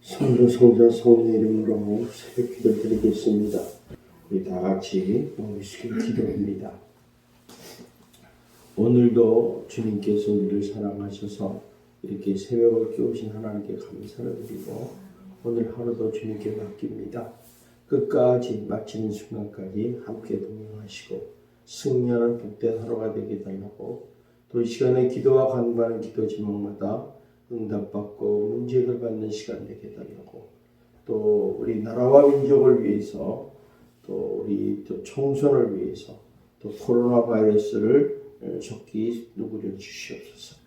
성부, 성자, 성령의 이름으로 새벽 기도 드리겠습니다. 우리 다 같이 머리 숙여 기도합니다. 오늘도 주님께서 우리를 사랑하셔서 이렇게 새벽을 깨우신 하나님께 감사를 드리고 오늘 하루도 주님께 맡깁니다. 끝까지 마치는 순간까지 함께 동행하시고 승리하는 복된 하루가 되게 달라고 또 이 시간에 기도와 간구하는 기도 제목마다 응답받고 문제 해결받는 시간 되게 달라고 또 우리 나라와 민족을 위해서 또 우리 또 총선을 위해서 또 코로나 바이러스를 적기 누구를 주시옵소서.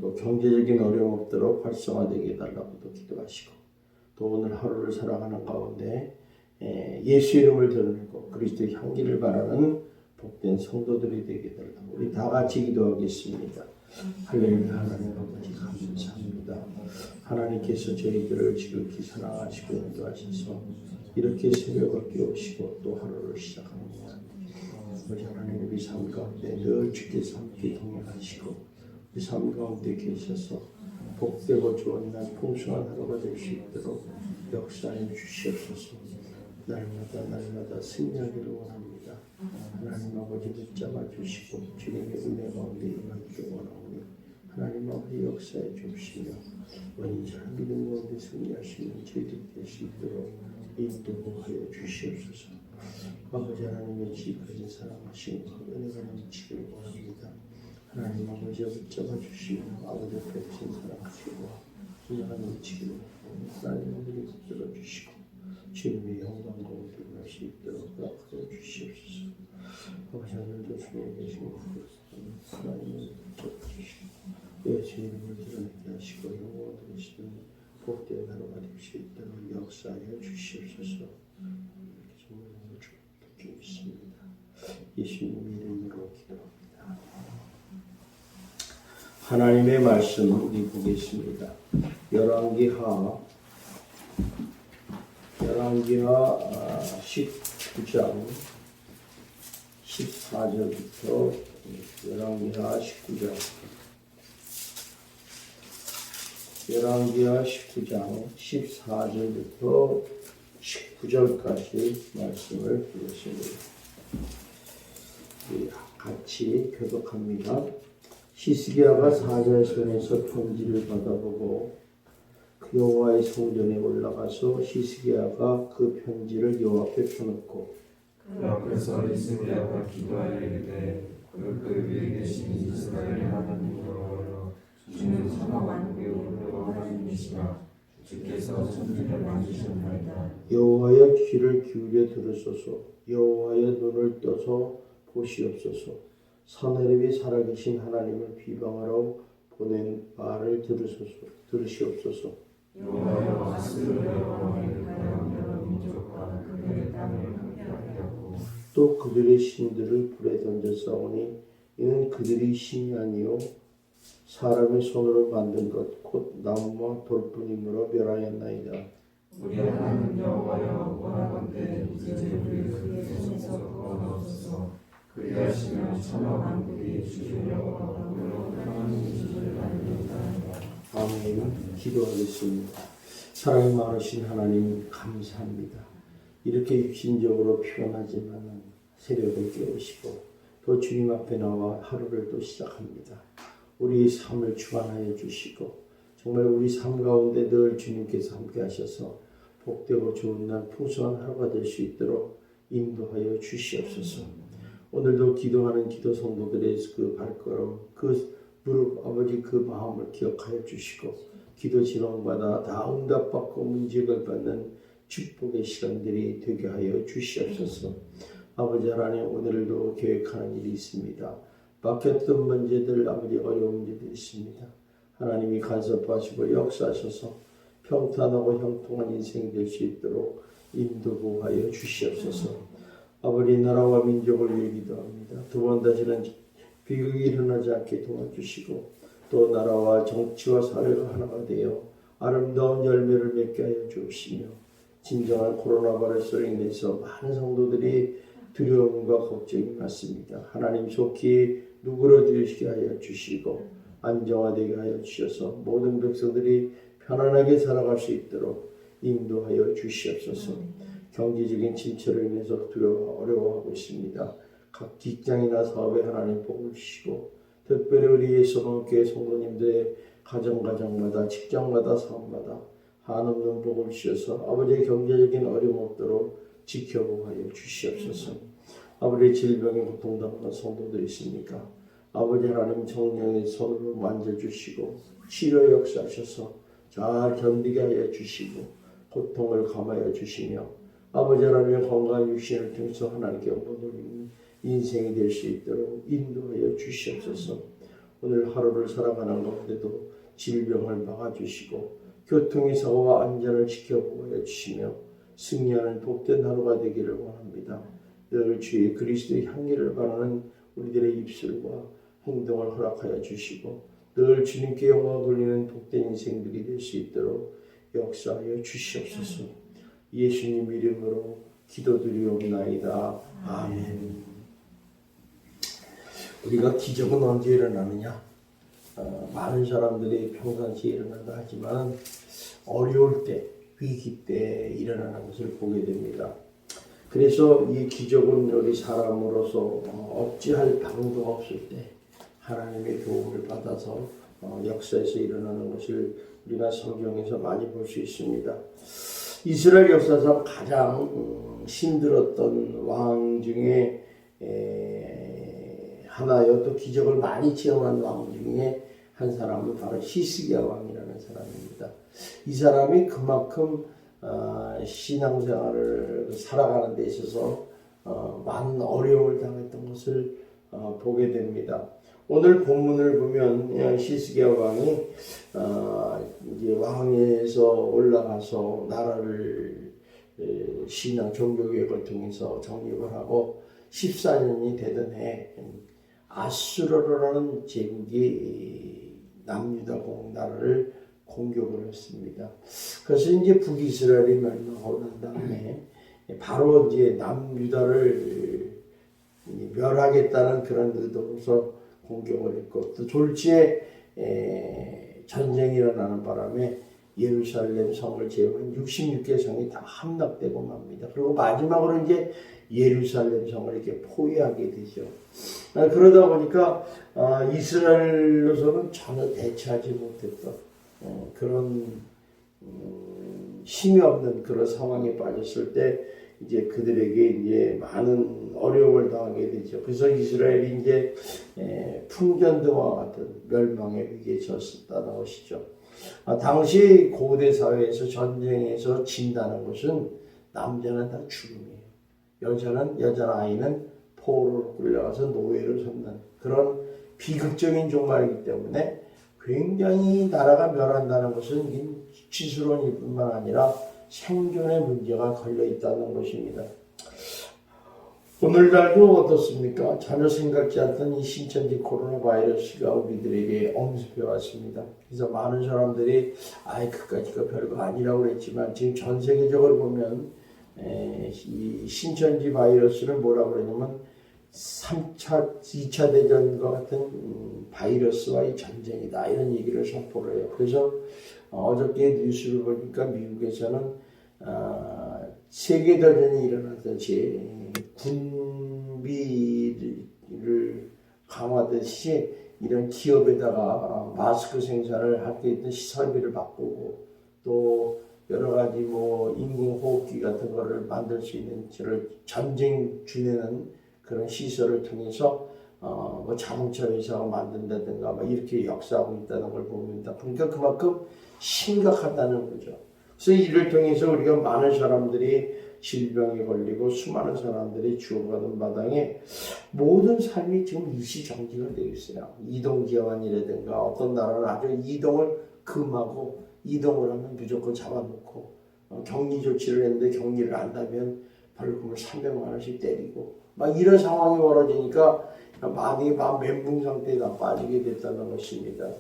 또 경제적인 어려움 없도록 활성화되게 해달라고도 기도하시고 또 오늘 하루를 살아가는 가운데 예수 이름을 드러내고 그리스도의 향기를 바라는 복된 성도들이 되게 해달라고 우리 다 같이 기도하겠습니다. 할렐루야. 하나님 아버지 감사합니다. 하나님께서 저희들을 지극히 사랑하시고 인도하셔서 이렇게 새벽을 깨우시고 또 하루를 시작합니다. 아버지 하나님 우리 삶 가운데 늘 주께서 함께 동행하시고 우리 삶 가운데 계셔서 복되고 좋은 날 풍성한 하루가 될 수 있도록 역사해 주시옵소서. 날마다 승리하기를 원합니다. 하나님 아버지 붙잡아 주시고 주님의 은혜 가운데 임하기를 원하오니 하나님 아버지 역사해 주시며 완전한 믿음 가운데 승리하시는 저희들이 될 수 있도록 인도하여 주시옵소서. 아버지 하나님의 지극히 사랑하시고 은혜가 넘치기를 원합니다. 하나님 아버지가 붙잡아 주시며 아버지 백신 사랑하시고 은혜가 넘치기를 원합니다. 하나님 아버지 붙들어 주시고 주님의 영광 가운데 갈 수 있도록 허락하여 주시옵소서. 아버지 하늘도 주님에 계시고 하나님을 붙잡아 주시고 예수의 이름을 드러내게 하시고 영광을 드리시는 복된 하루가 될 수 있도록 역사하여 주시옵소서. 이렇게 정말 주께 믿습니다. 예수님 이름으로 기도합니다. 하나님의 말씀 우리 보겠습니다. 열왕기하 19장 14절부터 열왕기하 19장 14절부터 19절까지 말씀을 보겠습니다. 같이 교독합니다. 히스기야가 사자의 손에서 편지를 받아보고 그 여호와의 성전에 올라가서 히스기야가 그 편지를 여호와 앞에 펴놓고 그 앞에서 히스기야가 기도하여 이르되 그 위에 계신 이스라엘의 하나님 여호와여 주는 천하만국의 하나님이시라 주께서 천지를 만드셨나이다. 여호와여 귀를 기울여 들으소서. 여호와여 눈을 떠서 보시옵소서. 사내립이 살아계신 하나님을 비방하러 보낸 말을 들으시옵소서. 여호와여 아스르의 왕을 가양 여러 민족과 그들의 땅을 함께하게 하고 또 그들의 신들을 불에 던졌사오니 이는 그들이 신이 아니요 사람의 손으로 만든 것 곧 나무와 돌뿐이므로 멸하였나이다. 우리 하나님 여호와여 원하건대 이제 우리를 그의 손에서 구원하옵소서. 그리하시면 천하만국이 주의 여호와로 하나님이시를 알리리이다. 아멘. 기도하겠습니다. 사랑이 많으신 하나님 감사합니다. 이렇게 육신적으로 피곤하지만 새벽을 깨우시고 또 주님 앞에 나와 하루를 또 시작합니다. 우리의 삶을 주관하여 주시고 정말 우리 삶 가운데 늘 주님께서 함께 하셔서 복되고 좋은 날 풍성한 하루가 될 수 있도록 인도하여 주시옵소서. 오늘도 기도하는 기도 성도들의 그 발걸음 그 무릎 아버지 그 마음을 기억하여 주시고 기도 진홍마다 다 응답받고 문제를 받는 축복의 시간들이 되게 하여 주시옵소서. 아버지 하나님 오늘도 계획하는 일이 있습니다. 막혔던 문제들 아버지 어려운 문제들이 있습니다. 하나님이 간섭하시고 역사하셔서 평탄하고 형통한 인생이 될 수 있도록 인도하여 주시옵소서. 아버지 나라와 민족을 위해 기도합니다. 두 번 다시는 비극이 일어나지 않게 도와주시고 또 나라와 정치와 사회가 하나가 되어 아름다운 열매를 맺게 하여 주시며 진정한 코로나 바이러스로 인해서 많은 성도들이 두려움과 걱정이 많습니다. 하나님 속히 누그러지게 하여 주시고 안정화되게 하여 주셔서 모든 백성들이 편안하게 살아갈 수 있도록 인도하여 주시옵소서. 경제적인 침체로 인해서 어려워하고 있습니다. 각 직장이나 사업에 하나님 복을 주시고 특별히 우리 예수님께 성도님들의 가정마다 직장마다 사업마다 한없는 복을 주셔서 아버지의 경제적인 어려움 없도록 지켜보하여 주시옵소서. 아버지의 질병에 고통당하는 성도들 있습니까? 아버지 하나님 성령의 손으로 만져주시고 치료 역사하셔서 잘 견디게 하여 주시고 고통을 감하여 주시며 아버지 하나님의 건강한 육신을 통해서 하나님께 영광 돌리는 인생이 될 수 있도록 인도하여 주시옵소서. 오늘 하루를 살아가는 가운데도 질병을 막아주시고 교통의 사고와 안전을 지켜보여 주시며 승리하는 복된 하루가 되기를 원합니다. 늘 주의 그리스도의 향기를 바라는 우리들의 입술과 행동을 허락하여 주시고 늘 주님께 영광 돌리는 복된 인생들이 될 수 있도록 역사하여 주시옵소서. 예수님 이름으로 기도드리옵나이다. 아멘. 우리가 기적은 언제 일어나느냐? 많은 사람들이 평상시에 일어난다 하지만 어려울 때, 위기 때 일어나는 것을 보게 됩니다. 그래서 이 기적은 우리 사람으로서 어찌할 방도가 없을 때 하나님의 도움을 받아서 역사에서 일어나는 것을 우리가 성경에서 많이 볼 수 있습니다. 이스라엘 역사상 가장 힘들었던 왕 중에 하나요. 또 기적을 많이 체험한 왕 중에 한 사람은 바로 히스기야 왕이라는 사람입니다. 이 사람이 그만큼 신앙생활을 살아가는 데 있어서 많은 어려움을 당했던 것을 보게 됩니다. 오늘 본문을 보면 히스기야 왕이 이제 왕에서 올라가서 나라를 신앙 종교개혁을 통해서 정립을 하고 14년이 되던 해 아수르라는 제국이 남유다 나라를 공격을 했습니다. 그래서 이제 북이스라엘이 멸망하고 난 다음에 바로 이제 남유다를 멸하겠다는 그런 의도로서 공격을 했고 또 졸지에 전쟁이 일어나는 바람에 예루살렘 성을 제외한 66개 성이 다 함락되고 맙니다. 그리고 마지막으로 이제 예루살렘 성을 이렇게 포위하게 되죠. 그러다 보니까 이스라엘로서는 전혀 대처하지 못했던 그런 힘이 없는 그런 상황에 빠졌을 때 이제 그들에게 이제 많은 어려움을 당하게 되죠. 그래서 이스라엘이 이제 풍전등화 같은 멸망의 위기에 처했다는 것이죠. 당시 고대 사회에서 전쟁에서 진다는 것은 남자는 다 죽음이에요. 여자 아이는 포로로 끌려가서 노예로 섰는 그런 비극적인 종말이기 때문에 굉장히 나라가 멸한다는 것은 지수론일 뿐만 아니라 생존의 문제가 걸려 있다는 것입니다. 오늘날도 어떻습니까? 전혀 생각지 않던 이 신천지 코로나 바이러스가 우리들에게 엄습해 왔습니다. 그래서 많은 사람들이 그까지가 별거 아니라고 그랬지만 지금 전 세계적으로 보면 이 신천지 바이러스를 뭐라고 그러냐면 3차, 2차 대전과 같은 바이러스와의 전쟁이다 이런 얘기를 선포를 해요. 그래서 어저께 뉴스를 보니까 미국에서는 세계대전이 일어나듯이 군비를 강화하듯이 이런 기업에다가 마스크 생산을 할 때 있던 설비를 바꾸고 또 여러 가지 인공호흡기 같은 거를 만들 수 있는 전쟁 주내는 그런 시설을 통해서 자동차 회사가 만든다든가 이렇게 역사하고 있다는 걸 봅니다. 그러니까 그만큼 심각하다는 거죠. 그래서 이를 통해서 우리가 많은 사람들이 질병에 걸리고 수많은 사람들이 죽어가는 마당에 모든 삶이 지금 일시정지가 되어 있어요. 이동제한이라든가 어떤 나라는 아주 이동을 금하고 이동을 하면 무조건 잡아놓고 격리 조치를 했는데 격리를 안 하면 벌금을 300만 원씩 때리고 이런 상황이 벌어지니까 많이 멘붕 상태에 다 빠지게 됐다는 것입니다.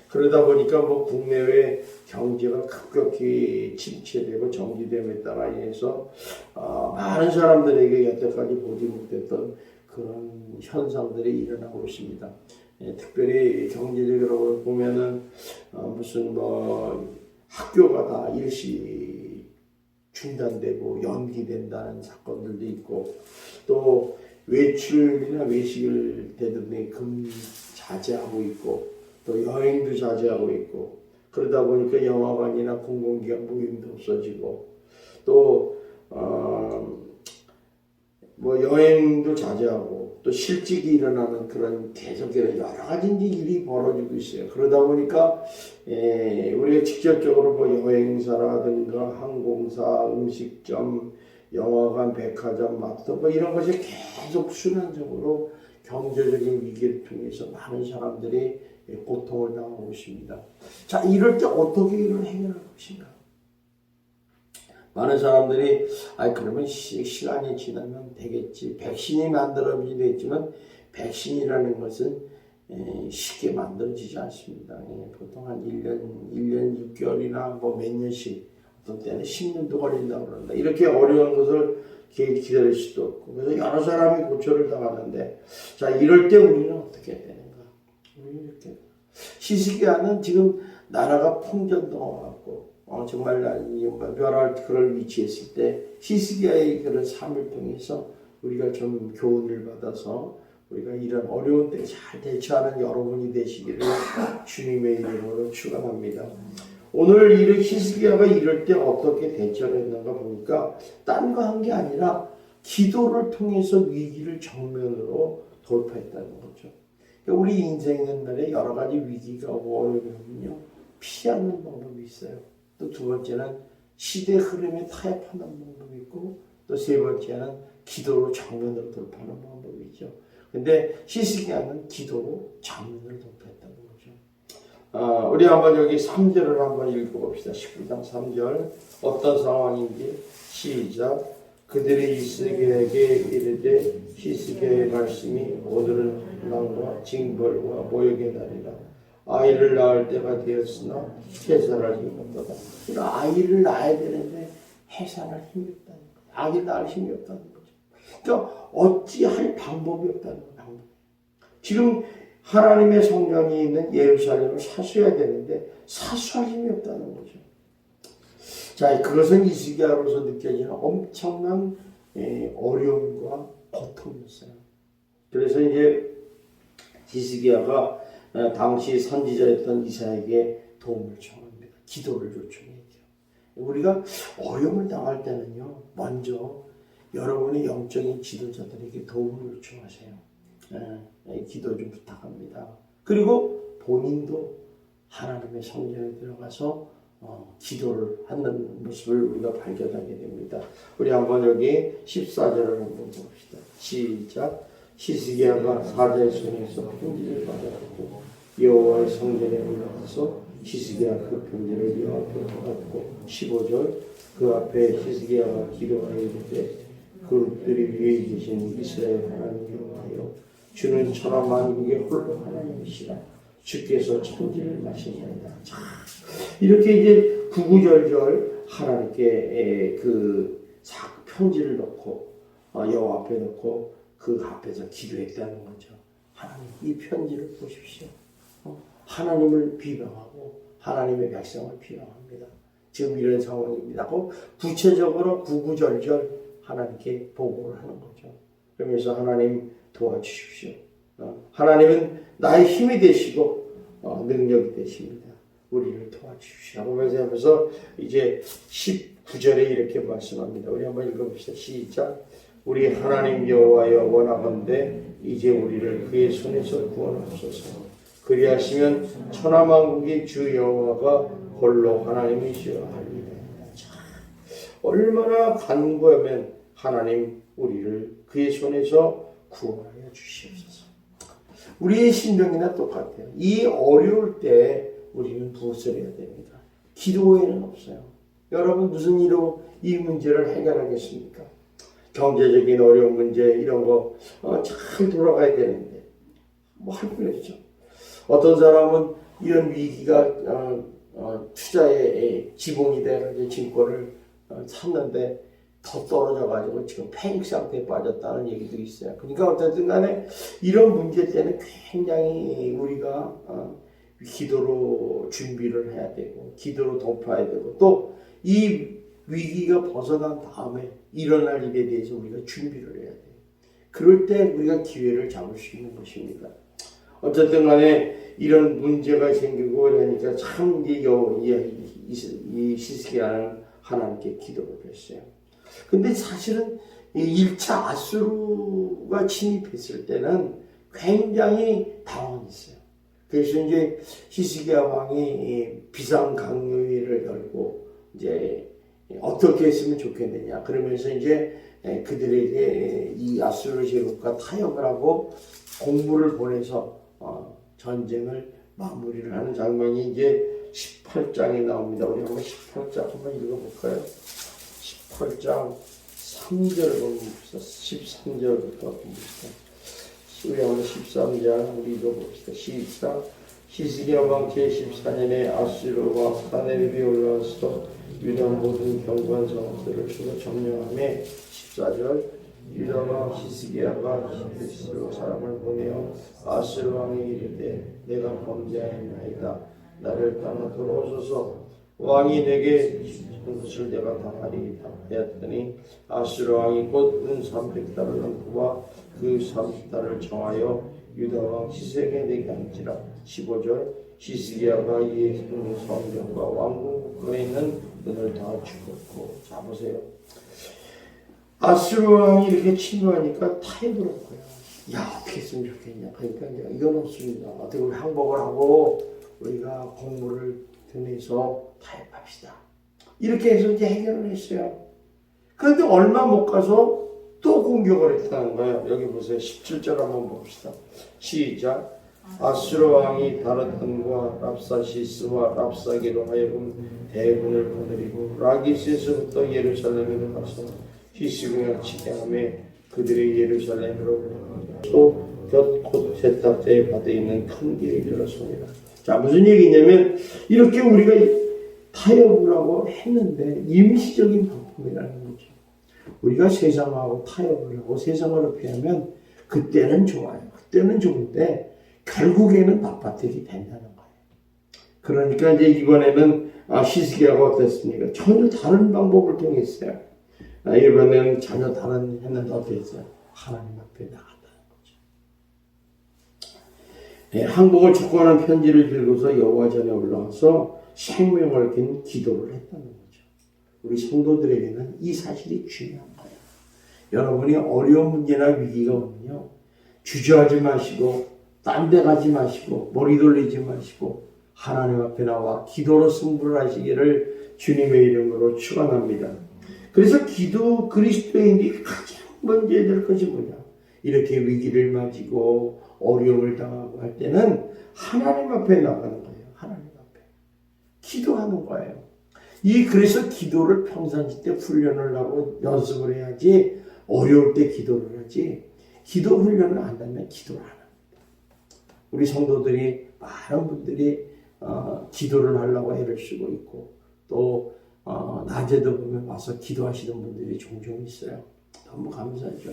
그러다 보니까 국내외 경제가 급격히 침체되고 정지됨에 따라 인해서 많은 사람들에게 여태까지 보지 못했던 그런 현상들이 일어나고 있습니다. 특별히 경제적으로 보면은 무슨 학교가 다 일시 중단되고 연기된다는 사건들도 있고 또 외출이나 외식을 대부분 자제하고 있고 또 여행도 자제하고 있고 그러다 보니까 영화관이나 공공기관 모임도 없어지고 또 뭐 여행도 자제하고 또 실직이 일어나는 그런 계속해서 여러 가지 일이 벌어지고 있어요. 그러다 보니까 우리가 직접적으로 뭐 여행사라든가 항공사, 음식점, 영화관, 백화점, 마트 뭐 이런 것이 계속 순환적으로 경제적인 위기를 통해서 많은 사람들이 고통을 당하고 있습니다. 자, 이럴 때 어떻게 이를 해결할 것인가? 많은 사람들이 그러면 시간이 지나면 되겠지. 백신이 만들어지긴 했지만 백신이라는 것은 쉽게 만들어지지 않습니다. 보통 한 1년 6개월이나 뭐 몇 년씩 어떤 때는 10년도 걸린다고 그런다. 이렇게 어려운 것을 기다릴 수도 없고 그래서 여러 사람이 고초를 당하는데 자 이럴 때 우리는 어떻게 해야 되는가? 우리는 이렇게 히스기야는 지금 나라가 풍전등화갖고 정말 멸할 그런 위치에 있을 때 히스기야의 그런 삶을 통해서 우리가 좀 교훈을 받아서 우리가 이런 어려운 때 잘 대처하는 여러분이 되시기를 주님의 이름으로 축원합니다. 오늘 이런 히스기야가 이럴 때 어떻게 대처를 했는가 보니까 딴 거 한 게 아니라 기도를 통해서 위기를 정면으로 돌파했다는 거죠. 그러니까 우리 인생 있는 날에 여러 가지 위기가 오고 어려우면요 피하는 방법이 있어요. 또 두 번째는 시대 흐름에 타협하는 방법이 있고 또 세 번째는 기도로 정면으로 돌파하는 방법이죠. 근데 히스기야는 기도로 정면으로 돌파했다는 거죠. 우리 한번 여기 3절을 한번 읽어봅시다. 19장 3절 어떤 상황인지 시작. 그들이 히스기야에게 이르되 히스기야의 말씀이 오늘은 난과 징벌과 모욕의 날이라. 아이를 낳을 때가 되었으나 해산할 힘이 없다. 아이를 낳아야 되는데 해산할 힘이 없다는 거예요. 아이를 낳을 힘이 없다는 거죠. 그러니까 어찌할 방법이 없다는 거예요. 지금 하나님의 성전이 있는 예루살렘을 사수해야 되는데 사수할 힘이 없다는 거죠. 자, 그것은 히스기야로서 느껴지는 엄청난 어려움과 고통이었어요. 그래서 이제 히스기야가 당시 선지자였던 이사야에게 도움을 청합니다. 기도를 요청했죠. 우리가 어려움을 당할 때는요, 먼저 여러분의 영적인 지도자들에게 도움을 요청하세요. 기도 좀 부탁합니다. 그리고 본인도 하나님의 성전에 들어가서 기도를 하는 모습을 우리가 발견하게 됩니다. 우리 한번 여기 14절을 한번 봅시다. 시작. 히스기야가 사자의 손에서 편지를 받았고 여호와의 성전에 올라가서 히스기야 그 편지를 여호와 앞에 받았고 15절 그 앞에 히스기야가 기도하여 이르되 그룹들이 위에 계신 이스라엘 하나님 여호와여 주는 천하 만국의 홀로 하나님이시라 주께서 천지를 마시니이다. 이렇게 이제 구구절절 하나님께 그 편지를 넣고 여호와 앞에 넣고 그 앞에서 기도했다는 거죠. 하나님 이 편지를 보십시오. 하나님을 비방하고 하나님의 백성을 비방합니다. 지금 이런 상황입니다. 하고 구체적으로 구구절절 하나님께 보고를 하는 거죠. 그러면서 하나님 도와주십시오. 하나님은 나의 힘이 되시고 능력이 되십니다. 우리를 도와주십시오. 하면서 이제 19절에 이렇게 말씀합니다. 우리 한번 읽어봅시다. 시작. 우리 하나님 여호와여 원하건대 이제 우리를 그의 손에서 구원하소서. 그리하시면 천하만국의 주 여호와가 홀로 하나님이시여 하리이다. 얼마나 간구하면 하나님 우리를 그의 손에서 구원하여 주시옵소서. 우리의 심정이나 똑같아요. 이 어려울 때 우리는 무엇을 해야 됩니까? 기도 외에는 없어요. 여러분 무슨 일로 이 문제를 해결하겠습니까? 경제적인 어려운 문제 이런 거 잘 돌아가야 되는데 뭐 할 수 없죠. 어떤 사람은 이런 위기가 투자의 지붕이 돼가지고 증권을 샀는데 더 떨어져가지고 지금 패닉 상태에 빠졌다는 얘기도 있어요. 그러니까 어쨌든 간에 이런 문제 때는 굉장히 우리가 기도로 준비를 해야 되고 기도로 덮어야 되고 또 이 위기가 벗어난 다음에 일어날 일에 대해서 우리가 준비를 해야 돼요. 그럴 때 우리가 기회를 잡을 수 있는 것입니다. 어쨌든 간에 이런 문제가 생기고 이러니까 참 이 히스기야는 하나님께 기도를 했어요. 근데 사실은 1차 아수르가 침입했을 때는 굉장히 당황했어요. 그래서 이제 히스기야 왕이 비상강요회를 열고 이제 어떻게 했으면 좋겠느냐 그러면서 이제 그들에게 이 아수르 제국과 타협을 하고 공무를 보내서 전쟁을 마무리를 하는 장면이 이제 18장에 나옵니다. 우리 한번 18장 한번 읽어볼까요? 18장 3절 봅시다. 13절부터 봅시다. 우리 한번 13장 우리 읽어봅시다. 시작. 히스기야 왕 제14년에 아수르 왕 사네립이 올라와서 유다 모든 견고한 성읍들을 주로 점령하며 14절 유다 왕 히스기야가 히스로 사람을 보내어 아수르 왕이 이르되 내가 범죄하였나이다. 나를 따라 돌아오소서. 왕이 내게 것을 내가 당하리이다 하였더니 아수르 왕이 곧 은 300달을 넘고와 그 30달을 정하여 유다 왕 시세에게 내게 한지라. 15절 히스기야가 이에 성전과 왕궁 국가에 있는 은을 다 죽었고. 자 보세요. 아수르 왕이 이렇게 침공하니까 타협을 한 거야. 야 어떻게 했으면 좋겠냐. 그러니까 이건 없습니다. 어떻게 우리 항복을 하고 우리가 공무를 보내서 타협합시다. 이렇게 해서 이제 해결을 했어요. 그런데 얼마 못 가서 또 공격을 했다는 거예요. 여기 보세요. 17절 한번 봅시다. 시작. 아수르 왕이 다르단과 랍사시스와 랍사기로 하여금 대군을 거느리고 라기스에서부터 예루살렘으로 가서 히스기야 치게하며 그들의 예루살렘으로 또 곁곧 세탁자의 밭에 있는 큰 길에 이르렀습니다. 자 무슨 얘기냐면 이렇게 우리가 타협을 하고 했는데 임시적인 방법이라는 거죠. 우리가 세상하고 타협을 하고 세상으로 피하면 그때는 좋아요. 그때는 좋은데 결국에는 나빠들이 된다는 거예요. 그러니까 이제 이번에는 히스기야가 어땠습니까? 전혀 다른 방법을 통했어요. 이번에는 전혀 다른 했는데 어떻게 했어요? 하나님 앞에 나갔다는 거죠. 네, 항복을 촉구하는 편지를 들고서 여호와 전에 올라와서 생명을 긴 기도를 했다는 거죠. 우리 성도들에게는 이 사실이 중요한 거예요. 여러분이 어려운 문제나 위기가 오면요, 주저하지 마시고 딴 데 가지 마시고 머리 돌리지 마시고 하나님 앞에 나와 기도로 승부를 하시기를 주님의 이름으로 축원합니다. 그래서 기도 그리스도인들이 가장 먼저 해야 될 것이 뭐냐? 이렇게 위기를 맞이고 어려움을 당하고 할 때는 하나님 앞에 나가는 거예요. 하나님 앞에 기도하는 거예요. 그래서 기도를 평상시 때 훈련을 하고 연습을 해야지 어려울 때 기도를 하지 기도 훈련을 안 하면 기도를 안 합니다. 우리 성도들이 많은 분들이 기도를 하려고 애를 쓰고 있고 또 낮에도 보면 와서 기도하시는 분들이 종종 있어요. 너무 감사하죠.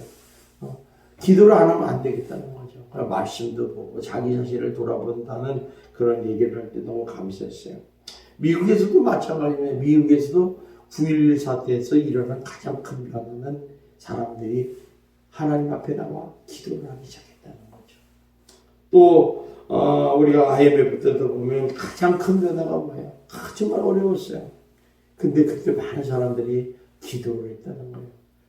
기도를 안 하면 안 되겠다는 거죠. 말씀도 보고 자기 자신을 돌아본다는 그런 얘기를 할 때 너무 감사했어요. 미국에서도 마찬가지입니다. 미국에서도 9.11 사태에서 일어난 가장 큰 변화는 사람들이 하나님 앞에 나와 기도를 하기 시작했다는 거죠. 또 우리가 IMF 때도 보면 가장 큰 변화가 뭐예요? 정말 어려웠어요. 근데 그때 많은 사람들이 기도를 했다는 거예요.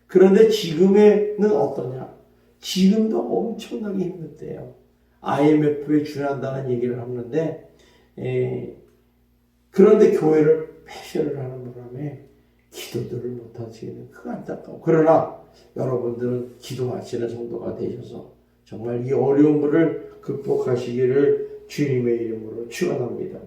그런데 지금에는 어떠냐? 지금도 엄청나게 힘들대요. IMF에 준한다는 얘기를 하는데 그런데 교회를 폐쇄를 하는 바람에 기도들을 못하시는 그 안타까워. 그러나 여러분들은 기도하시는 성도가 되셔서 정말 이 어려운 것을 극복하시기를 주님의 이름으로 축원합니다.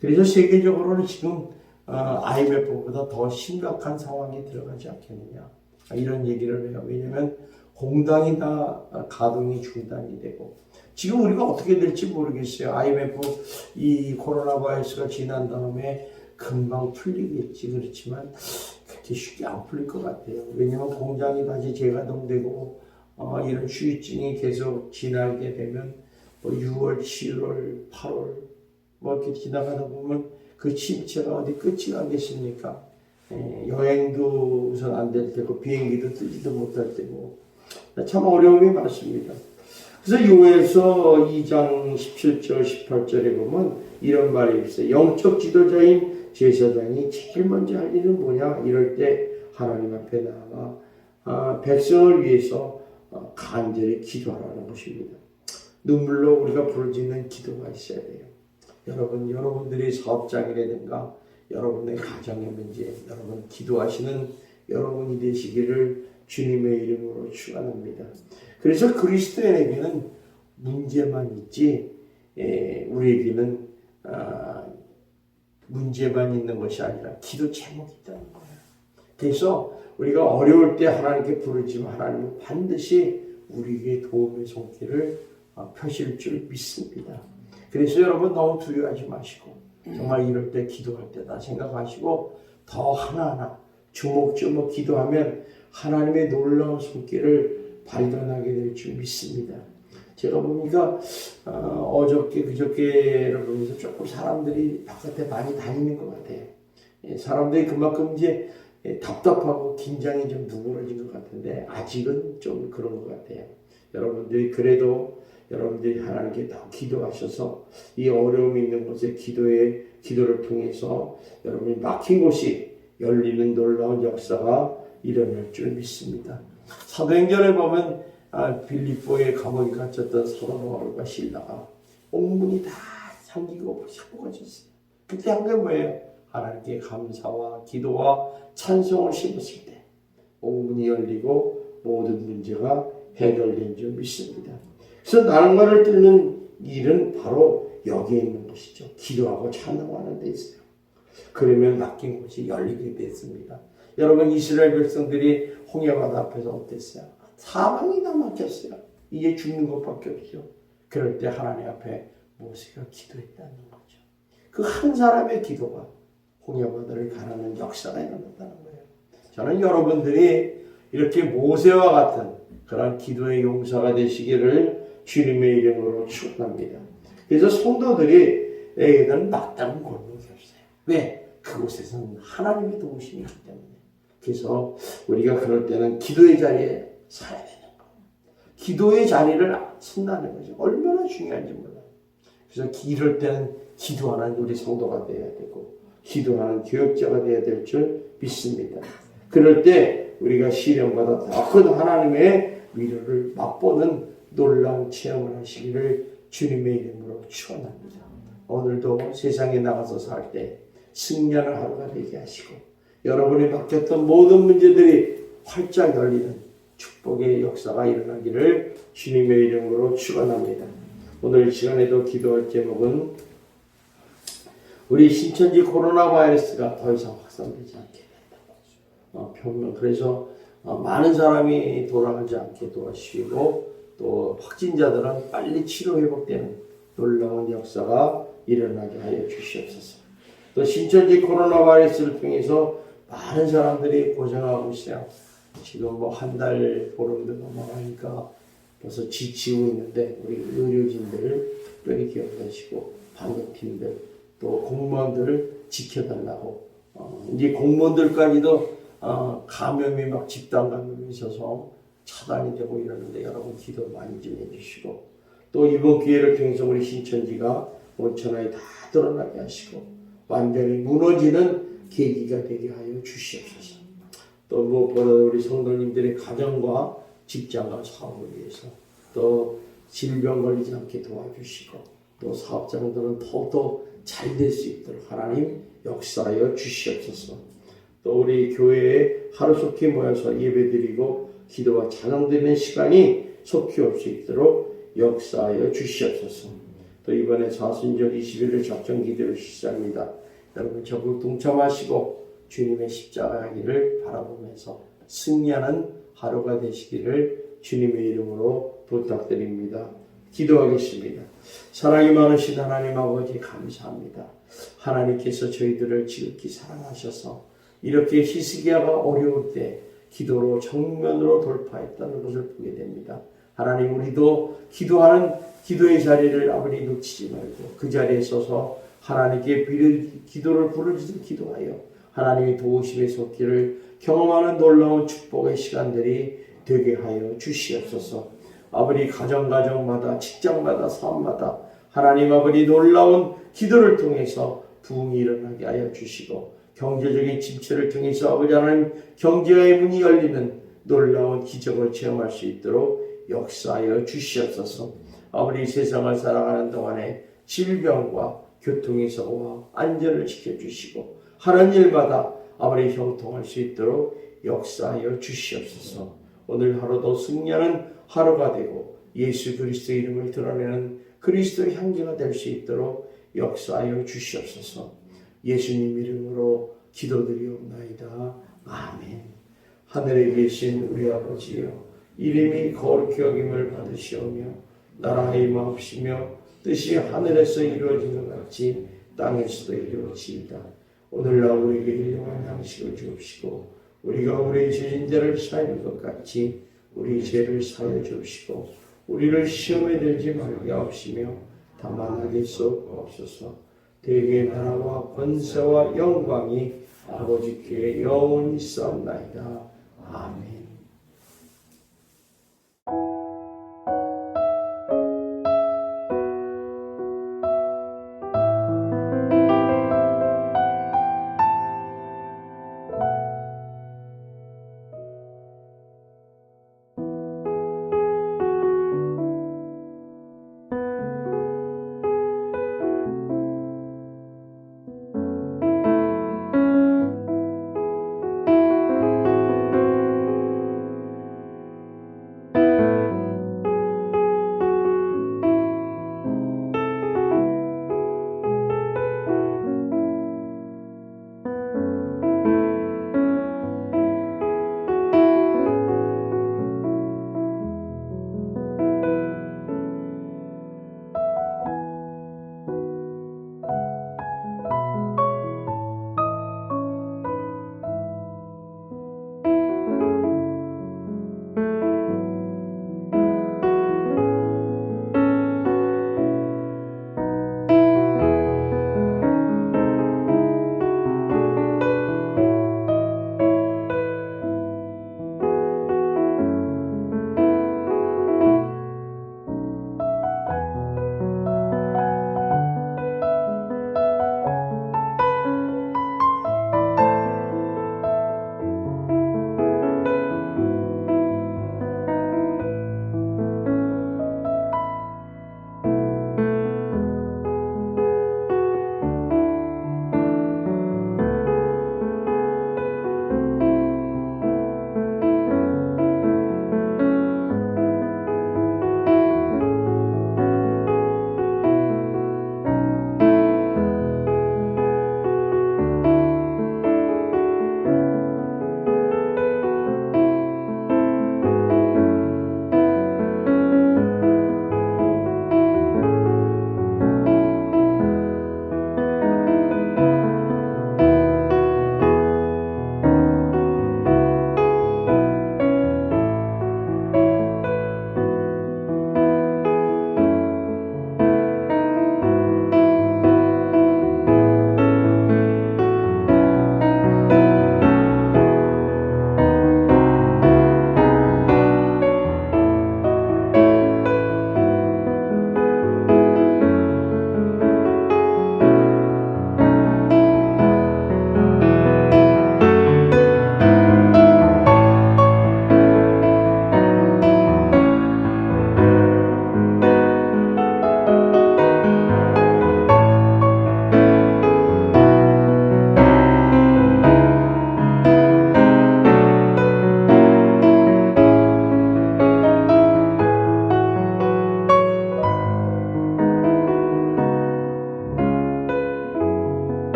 그래서 세계적으로는 지금 IMF보다 더 심각한 상황에 들어가지 않겠느냐 이런 얘기를 해요. 왜냐하면 공당이 다 가동이 중단이 되고 지금 우리가 어떻게 될지 모르겠어요. IMF 이 코로나 바이러스가 지난 다음에 금방 풀리겠지. 그렇지만 그렇게 쉽게 안 풀릴 것 같아요. 왜냐하면 공장이 다시 재가동되고 이런 휴유증이 계속 지나게 되면 6월, 7월, 8월 뭐 이렇게 지나가다 보면 그 침체가 어디 끝이 가겠습니까? 여행도 우선 안 될 때고 비행기도 뜨지도 못할 때고 참 어려움이 많습니다. 그래서 요엘서 2장 17절 18절에 보면 이런 말이 있어요. 영적 지도자인 제사장이 제일 먼저 할 일은 뭐냐? 이럴 때 하나님 앞에 나아가 백성을 위해서 간절히 기도하라는 것입니다. 눈물로 우리가 부르짖는 기도가 있어야 돼요. 여러분들이 사업장이라든가 여러분의 가정의 문제, 여러분 기도하시는 여러분이 되시기를 주님의 이름으로 축원합니다. 그래서 그리스도인에게는 문제만 있지 우리에게는 문제만 있는 것이 아니라 기도 제목이 있다는 거예요. 그래서 우리가 어려울 때 하나님께 부르짖으면 하나님은 반드시 우리에게 도움의 손길을 펴실 줄 믿습니다. 그래서 여러분 너무 두려워하지 마시고 정말 이럴 때 기도할 때다 생각하시고 더 하나하나 주목주목 기도하면 하나님의 놀라운 손길을 발견하게 될 줄 믿습니다. 제가 보니까 어저께 그저께를 보면서 조금 사람들이 바깥에 많이 다니는 것 같아요. 사람들이 그만큼 이제 답답하고 긴장이 좀 누그러진 것 같은데 아직은 좀 그런 것 같아요. 여러분들이 그래도 여러분들이 하나님께 더 기도하셔서 이 어려움이 있는 곳에 기도를 통해서 여러분이 막힌 곳이 열리는 놀라운 역사가 일어날 줄 믿습니다. 사도행전에 보면 빌립보에 감옥에 갇혔던 사도 바울과 실라가 옥문이 다 잠기고 샤워가졌어요. 그때 한 게 뭐예요? 하나님께 감사와 기도와 찬송을 심었을 때 옥문이 열리고 모든 문제가 해결된 줄 믿습니다. 그래서 나라를 뚫는 일은 바로 여기에 있는 것이죠. 기도하고 찬송하는 데 있어요. 그러면 막힌 곳이 열리게 됐습니다. 여러분 이스라엘 백성들이 홍해바다 앞에서 어땠어요? 사방이 다 막혔어요. 이제 죽는 것밖에 없죠. 그럴 때 하나님 앞에 모세가 기도했다는 거죠. 그 한 사람의 기도가 홍해바다를 가르는 역사가 일어났다는 거예요. 저는 여러분들이 이렇게 모세와 같은 그런 기도의 용사가 되시기를 주님의 이름으로 축원합니다. 그래서 성도들에게는 막다른 골목이 없어요. 왜? 그곳에서는 하나님의 도우심이 있기 때문에. 그래서 우리가 그럴 때는 기도의 자리에 서야 되는 거예요. 기도의 자리를 쓴다는 거죠. 얼마나 중요한지 몰라요. 그래서 이럴 때는 기도하는 우리 성도가 되어야 되고 기도하는 교역자가 되어야 될 줄 믿습니다. 그럴 때 우리가 시련보다 더 큰 하나님의 위로를 맛보는 놀라운 체험을 하시기를 주님의 이름으로 축원합니다. 오늘도 세상에 나가서 살 때 승리하는 하루가 되게 하시고 여러분이 맡겼던 모든 문제들이 활짝 열리는 축복의 역사가 일어나기를 주님의 이름으로 축원합니다. 오늘 시간에도 기도할 제목은 우리 신천지 코로나 바이러스가 더 이상 확산되지 않게 된다고. 그래서 많은 사람이 돌아가지 않게 도와주시고 또 확진자들은 빨리 치료 회복되는 놀라운 역사가 일어나게 하여 주시옵소서. 또 신천지 코로나 바이러스를 통해서 많은 사람들이 고생하고 있어요. 지금 뭐 한 달 보름도 넘어가니까 벌써 지치고 있는데 우리 의료진들 특별히 기억하시고 방역팀들 또 공무원들을 지켜달라고 이제 공무원들까지도 감염이 막 집단 감염이 있어서 차단이 되고 이러는데 여러분 기도 많이 좀 해주시고 또 이번 기회를 통해서 우리 신천지가 온천하에 다 드러나게 하시고 완전히 무너지는 계기가 되게 하여 주시옵소서. 또 무엇보다 우리 성도님들의 가정과 직장과 사업을 위해서 또 질병 걸리지 않게 도와주시고 또 사업장들은 더욱더 잘 될 수 있도록 하나님 역사하여 주시옵소서. 또 우리 교회에 하루속히 모여서 예배드리고 기도와 찬양드리는 시간이 속히 올 수 있도록 역사하여 주시옵소서. 또 이번에 사순절 20일을 작정기도를 시작합니다. 여러분 적극 동참하시고 주님의 십자가의 길을 바라보면서 승리하는 하루가 되시기를 주님의 이름으로 부탁드립니다. 기도하겠습니다. 사랑이 많으신 하나님 아버지 감사합니다. 하나님께서 저희들을 지극히 사랑하셔서 이렇게 히스기야가 어려울 때 기도로 정면으로 돌파했다는 것을 보게 됩니다. 하나님 우리도 기도하는 기도의 자리를 아버지 놓치지 말고 그 자리에 서서 하나님께 기도를 부르짖어 기도하여 하나님의 도우심의 손길을 경험하는 놀라운 축복의 시간들이 되게 하여 주시옵소서. 아버지 가정마다 직장마다 삶마다 하나님 아버지 놀라운 기도를 통해서 부흥이 일어나게 하여 주시고 경제적인 침체를 통해서 아버지 하나님 경제의 문이 열리는 놀라운 기적을 체험할 수 있도록 역사하여 주시옵소서. 아버지 세상을 살아가는 동안에 질병과 교통에서와 안전을 지켜주시고 하는 일마다 아버지 형통할 수 있도록 역사하여 주시옵소서. 오늘 하루도 승리하는 하루가 되고 예수 그리스도의 이름을 드러내는 그리스도의 향기가 될 수 있도록 역사하여 주시옵소서. 예수님 이름으로 기도드리옵나이다. 아멘. 하늘에 계신 우리 아버지여, 이름이 거룩히 여김을 받으시오며 나라가 임하옵시며 뜻이 하늘에서 이루어진 것 같이 땅에서도 이루어지이다. 오늘날 우리에게 일용할 양식을 주옵시고 우리가 우리의 죄인들을 사하는 것 같이 우리 죄를 사하여 주옵시고 우리를 시험에 들지 말게 하옵시며 다만 하게 쏘옵소서. 대개 나라와 권세와 영광이 아버지께 영원히 있사옵나이다. 아멘.